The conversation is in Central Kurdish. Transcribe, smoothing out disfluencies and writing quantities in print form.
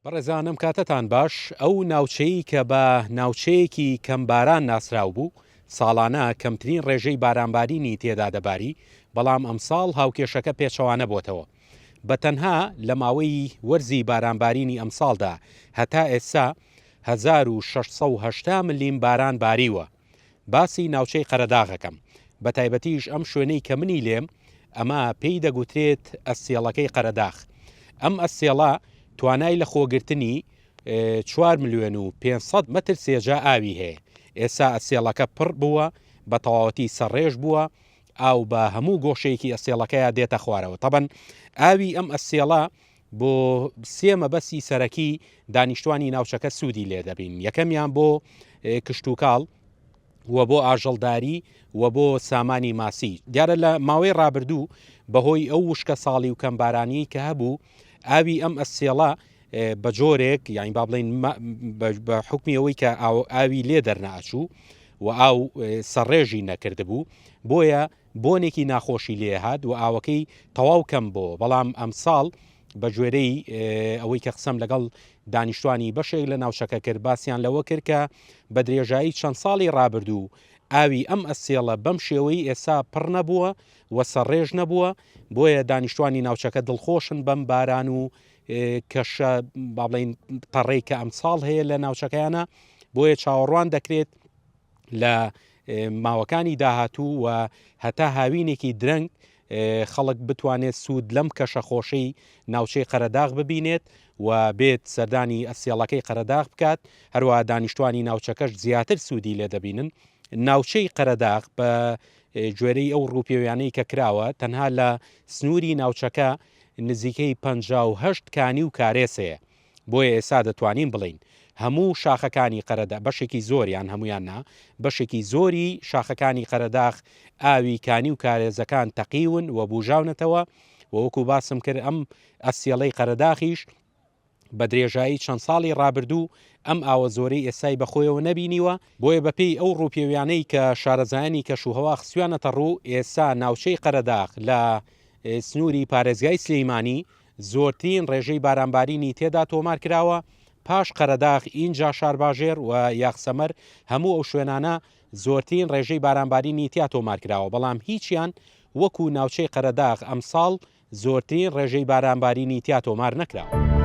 بەڕێزانم کاتتان باش. ئەو ناوچەی کە بە ناوچەیەکی کەمباران ناسرااو بوو، ساڵانە کەمترین ڕێژەی بارانبارینی تێدا دەباری، بەڵام ئەمساڵ هاوکێشەکە پێچەوانە بۆتەوە. بە تەنها لە ماوەی وەرزی بارانبارینی ئەمساڵدا هەتا ئێستا 1680 ملیم باران باریوە. باسی ناوچەی قەرەداغەکەم، بە تایبەتیش ئەم شوێنەی کە منی لێم، ئەمە پێی دەگوترێت ئەسێڵەکەی قەرەداغ. ئەم ئەسێڵە توانای لە خۆگرتنی 4 ملیۆن و 500 متر سێجا ئاوی هەیە. ئێستا ئەسێڵەکە پڕ بووە، بە تەواوەتی سەرڕێژ بووە، ئاو بە هەموو گۆشەیەکی ئەسێڵەکەیە دێتە خوارەوە. تەبەن ئاوی ئەم ئەسێڵە بۆ سێ مەبەستی سەرەکی دانیشتوانی ناوچەکە سوودی لێ دەبین. یەکەمیان بۆ کشتوکاڵ وە بۆ ئاژەڵداری وە بۆ سامانی ماسی. دیارە لە ماوەی ڕابردوو بەهۆی ئەو وشکە ساڵی و کەمبارانی کە هەبوو، ئاوی ئەم ئەسێڵە بە جۆرێک یانی با بڵین بە حکمی ئەوەی کە ئاوی لێ دەرناچوو و ئاو سەرڕێژی نەکردبوو، بۆیە بۆنێکی ناخۆشی لێ هات و ئاوەکەی تەواو کەم بۆ. بەڵام ئەم ساڵ بە گوێرەی ئەوەی کە قسەم لەگەڵ دانیشتوانی بەشێک لە ناوچەکە کرد، باسییان لەوە کرد کە بە درێژایی چەند ساڵی ڕابردوو ئاوی ئەم ئەسێڵە بەم شێوەی ئێستا پڕ نەبووە و سەرڕێژ نەبووە، بۆیە دانیشتوانی ناوچەکە دڵخۆشن بەم باران و کەشە با بڵین پەڕێی کە ئەمساڵ هەیە لە ناوچەکەیانە. بۆیە چاوەڕوان دەکرێت لە ماوەکانی داهاتوو و هەتا هاوینێکی درەنگ خەڵک بتوانێت سوود لەم کەشە خۆشەی ناوچەی قەرەداغ ببینێت و بێت سەردانی ئەسێڵەکەی قەرەداغ بکات. هەروەها دانیشتوانی ناوچەکەش زیاتر سوودی لێ دەبینن. ناوچەی قەرەداغ بە گوێرەی ئەو ڕووپێویانەی کە کراوە، تەنها لە سنووری ناوچەکە نزیکەی 58 کانی و کارێسەیە. بۆیە ئێستا دەتوانین بڵین هەموو شاخەکانی قەرەدا، بەشێکی زۆریان هەمویان نا، بەشێکی زۆری شاخەکانی قەرەداغ ئاوی کانی و کارێزەکان تەقیون و بوژاونەتەوە. و وەکو باسم کرد، ئەم ئەسێڵەی قەرەداغیش بە درێژایی چەند ساڵی ڕابردوو ئەم ئاوە زۆرەی ئێستای بەخۆیەوە نەبینیوە. بۆیە بەپێی ئەو ڕووپێویانەی کە شارەزایانی کەشوهەوا خسویانەتە ڕوو، ئێستا ناوچەی قەرەداغ لە سنووری پارێزگای سلەیمانی زۆرترین ڕێژەی بارانبارینی تێدا تۆمار کراوە. پاش قەرەداغ ئینجا شارباژێر و یاخسەمەر، هەموو ئەو شوێنانە زۆرترین ڕێژەی بارانبارینی تیا تۆمار کراوە، بەڵام هیچیان وەکو ناوچەی قەرەداغ ئەمساڵ زۆرترین ڕێژەی بارانبارینی تیا تۆمار نەکراوە.